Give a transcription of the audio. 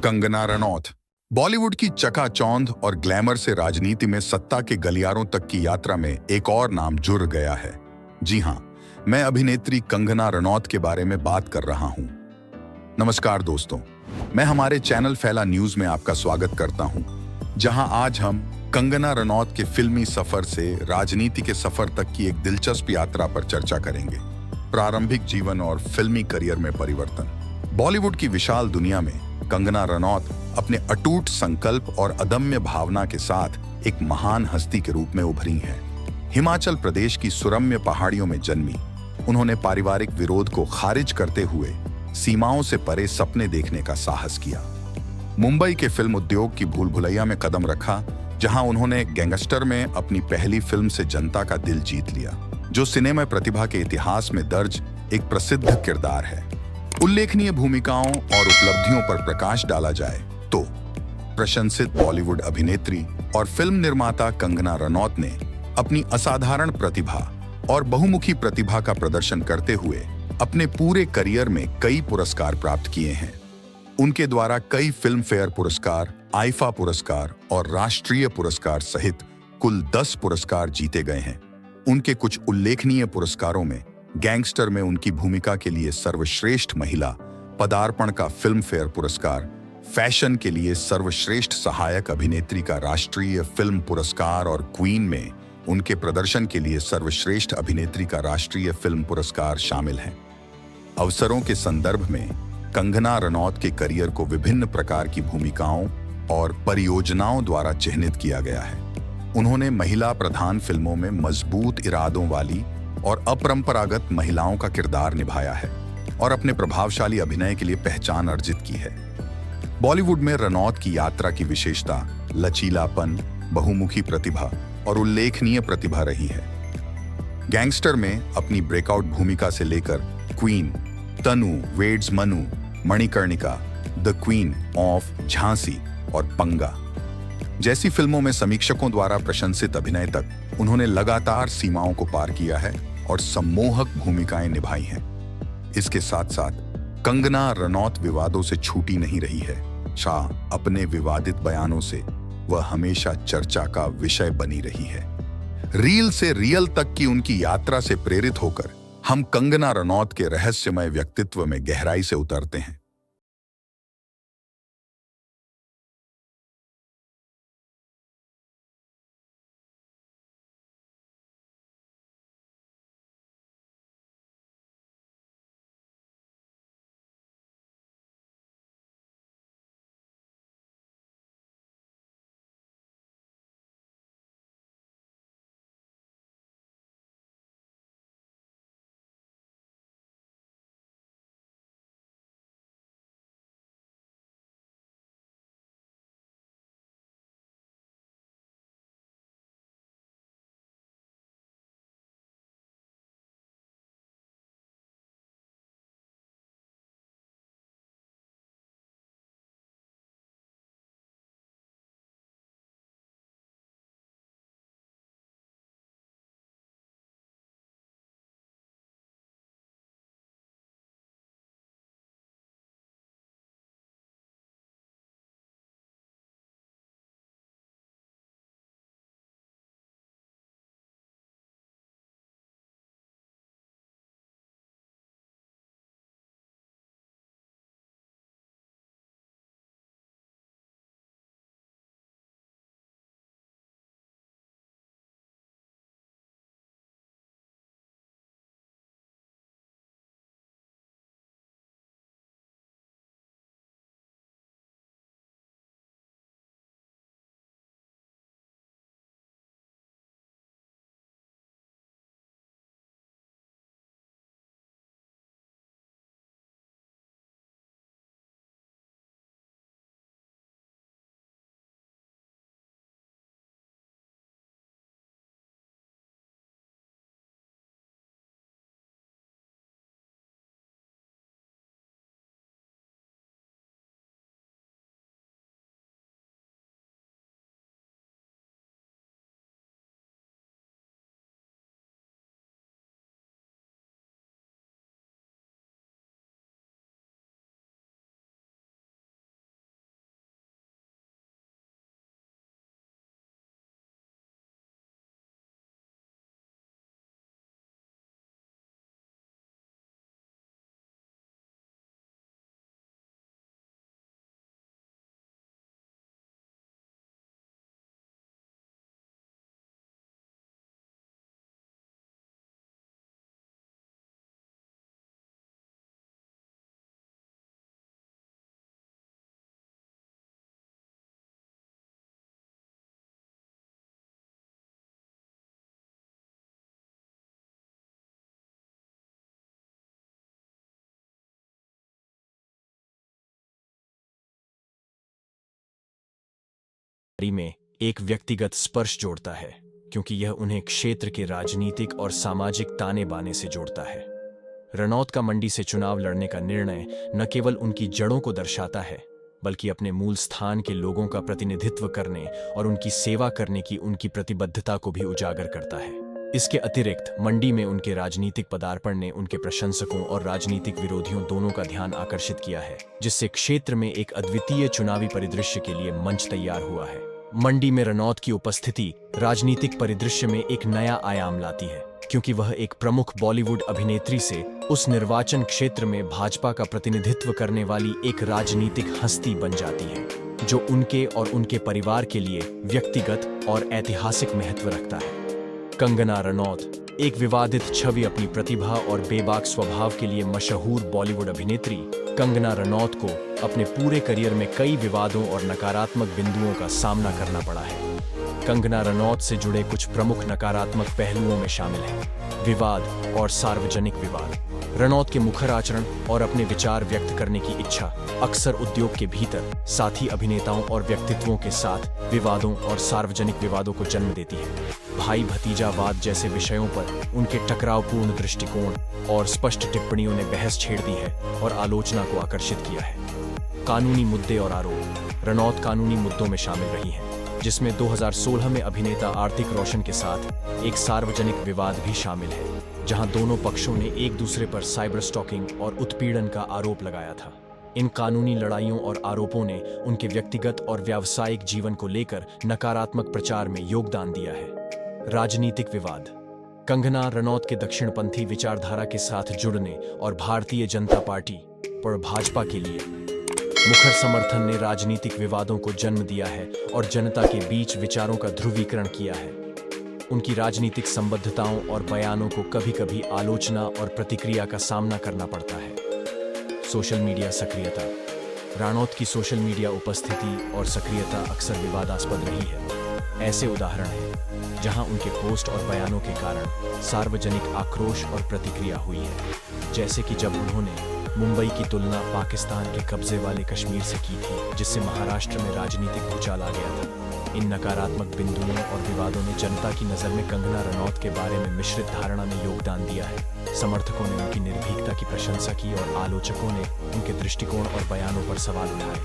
कंगना रनौत। बॉलीवुड की चकाचौंध और ग्लैमर से राजनीति में सत्ता के गलियारों तक की यात्रा में एक और नाम जुड़ गया है। जी हां, मैं अभिनेत्री कंगना रनौत के बारे में बात कर रहा हूं। नमस्कार दोस्तों, मैं हमारे चैनल फैला न्यूज में आपका स्वागत करता हूं, जहां आज हम कंगना रनौत के फिल्मी सफर से राजनीति के सफर तक की एक दिलचस्प यात्रा पर चर्चा करेंगे। प्रारंभिक जीवन और फिल्मी करियर में परिवर्तन। बॉलीवुड की विशाल दुनिया में कंगना रनौत अपने अटूट संकल्प और अदम्य भावना के साथ एक महान हस्ती के रूप में उभरी हैं। हिमाचल प्रदेश की सुरम्य पहाड़ियों में जन्मी, उन्होंने पारिवारिक विरोध को खारिज करते हुए सीमाओं से परे सपने देखने का साहस किया। मुंबई के फिल्म उद्योग की भूल भुलैया में कदम रखा, जहां उन्होंने गैंगस्टर में अपनी पहली फिल्म से जनता का दिल जीत लिया, जो सिनेमा प्रतिभा के इतिहास में दर्ज एक प्रसिद्ध किरदार है। उल्लेखनीय भूमिकाओं और उपलब्धियों पर प्रकाश डाला जाए तो प्रशंसित बॉलीवुड अभिनेत्री और फिल्म निर्माता कंगना रनौत ने अपनी असाधारण प्रतिभा और बहुमुखी प्रतिभा का प्रदर्शन करते हुए अपने पूरे करियर में कई पुरस्कार प्राप्त किए हैं। उनके द्वारा कई फिल्म फेयर पुरस्कार, आईफा पुरस्कार और राष्ट्रीय पुरस्कार सहित कुल 10 पुरस्कार जीते गए हैं। उनके कुछ उल्लेखनीय पुरस्कारों में गैंगस्टर में उनकी भूमिका के लिए सर्वश्रेष्ठ महिला, पदार्पण का फिल्म फेयर पुरस्कार, फैशन के लिए सर्वश्रेष्ठ सहायक अभिनेत्री का राष्ट्रीय फिल्म पुरस्कार और क्वीन में उनके प्रदर्शन के लिए सर्वश्रेष्ठ अभिनेत्री का राष्ट्रीय फिल्म पुरस्कार शामिल हैं। अवसरों के संदर्भ में कंगना रनौत के करियर को विभिन्न प्रकार की भूमिकाओं और परियोजनाओं द्वारा चिह्नित किया गया है। उन्होंने महिला प्रधान फिल्मों में मजबूत इरादों वाली और अपरंपरागत महिलाओं का किरदार निभाया है और अपने प्रभावशाली अभिनय के लिए पहचान अर्जित की है। बॉलीवुड में रनौत की यात्रा की विशेषता लचीलापन, बहुमुखी प्रतिभा और उल्लेखनीय प्रतिभा रही है। गैंगस्टर में अपनी ब्रेकआउट भूमिका से लेकर queen, Tanu, weds Manu, Manikarnika, the queen of Jhansi और पंगा जैसी फिल्मों में समीक्षकों द्वारा प्रशंसित अभिनय तक उन्होंने लगातार सीमाओं को पार किया है और सम्मोहक भूमिकाएं निभाई हैं। इसके साथ साथ कंगना रनौत विवादों से छूटी नहीं रही है। शाह अपने विवादित बयानों से वह हमेशा चर्चा का विषय बनी रही है। रील से रियल तक की उनकी यात्रा से प्रेरित होकर हम कंगना रनौत के रहस्यमय व्यक्तित्व में गहराई से उतरते हैं। में एक व्यक्तिगत स्पर्श जोड़ता है, क्योंकि यह उन्हें क्षेत्र के राजनीतिक और सामाजिक ताने बाने से जोड़ता है। रनौत का मंडी से चुनाव लड़ने का निर्णय न केवल उनकी जड़ों को दर्शाता है, बल्कि अपने मूल स्थान के लोगों का प्रतिनिधित्व करने और उनकी सेवा करने की उनकी प्रतिबद्धता को भी उजागर करता है। इसके अतिरिक्त मंडी में उनके राजनीतिक पदार्पण ने उनके प्रशंसकों और राजनीतिक विरोधियों दोनों का ध्यान आकर्षित किया है, जिससे क्षेत्र में एक अद्वितीय चुनावी परिदृश्य के लिए मंच तैयार हुआ है। मंडी में रनौत की उपस्थिति राजनीतिक परिदृश्य में एक नया आयाम लाती है, क्योंकि वह एक प्रमुख बॉलीवुड अभिनेत्री से उस निर्वाचन क्षेत्र में भाजपा का प्रतिनिधित्व करने वाली एक राजनीतिक हस्ती बन जाती है, जो उनके और उनके परिवार के लिए व्यक्तिगत और ऐतिहासिक महत्व रखता है। कंगना रनौत, एक विवादित छवि, अपनी प्रतिभा और बेबाक स्वभाव के लिए मशहूर बॉलीवुड अभिनेत्री कंगना रनौत को अपने पूरे करियर में कई विवादों और नकारात्मक बिंदुओं का सामना करना पड़ा है। कंगना रनौत से जुड़े कुछ प्रमुख नकारात्मक पहलुओं में शामिल हैं विवाद और सार्वजनिक विवाद। रनौत के मुखर आचरण और अपने विचार व्यक्त करने की इच्छा अक्सर उद्योग के भीतर साथी अभिनेताओं और व्यक्तित्वों के साथ विवादों और सार्वजनिक विवादों को जन्म देती है। भाई भतीजावाद जैसे विषयों पर उनके टकरावपूर्ण दृष्टिकोण और स्पष्ट टिप्पणियों ने बहस छेड़ दी है और आलोचना को आकर्षित किया है। कानूनी मुद्दे और आरोप। रनौत कानूनी मुद्दों में शामिल रही हैं, जिसमें 2016 में अभिनेता आर्तिक रोशन के साथ एक सार्वजनिक विवाद भी शामिल है, जहां दोनों पक्षों ने एक दूसरे पर साइबर स्टॉकिंग और उत्पीड़न का आरोप लगाया था। इन कानूनी लड़ाइयों और आरोपों ने उनके व्यक्तिगत और व्यावसायिक जीवन को लेकर नकारात्मक प्रचार में योगदान दिया है। राजनीतिक विवाद। कंगना रनौत के दक्षिणपंथी विचारधारा के साथ जुड़ने और भारतीय जनता पार्टी पर भाजपा के लिए मुखर समर्थन ने राजनीतिक विवादों को जन्म दिया है और जनता के बीच विचारों का ध्रुवीकरण किया है। उनकी राजनीतिक संबद्धताओं और बयानों को कभी-कभी आलोचना और प्रतिक्रिया का सामना करना पड़ता है। सोशल मीडिया सक्रियता। रनौत की सोशल मीडिया उपस्थिति और सक्रियता अक्सर विवादास्पद रही है। ऐसे उदाहरण हैं जहां उनके पोस्ट और बयानों के कारण सार्वजनिक आक्रोश और प्रतिक्रिया हुई है, जैसे कि जब उन्होंने मुंबई की तुलना पाकिस्तान के कब्जे वाले कश्मीर से की थी, जिससे महाराष्ट्र में राजनीतिक भूचाल आ गया था। इन नकारात्मक बिंदुओं और विवादों ने जनता की नज़र में कंगना रनौत के बारे में मिश्रित धारणा में योगदान दिया है। समर्थकों ने उनकी निर्भीकता की प्रशंसा की और आलोचकों ने उनके दृष्टिकोण और बयानों पर सवाल उठाए।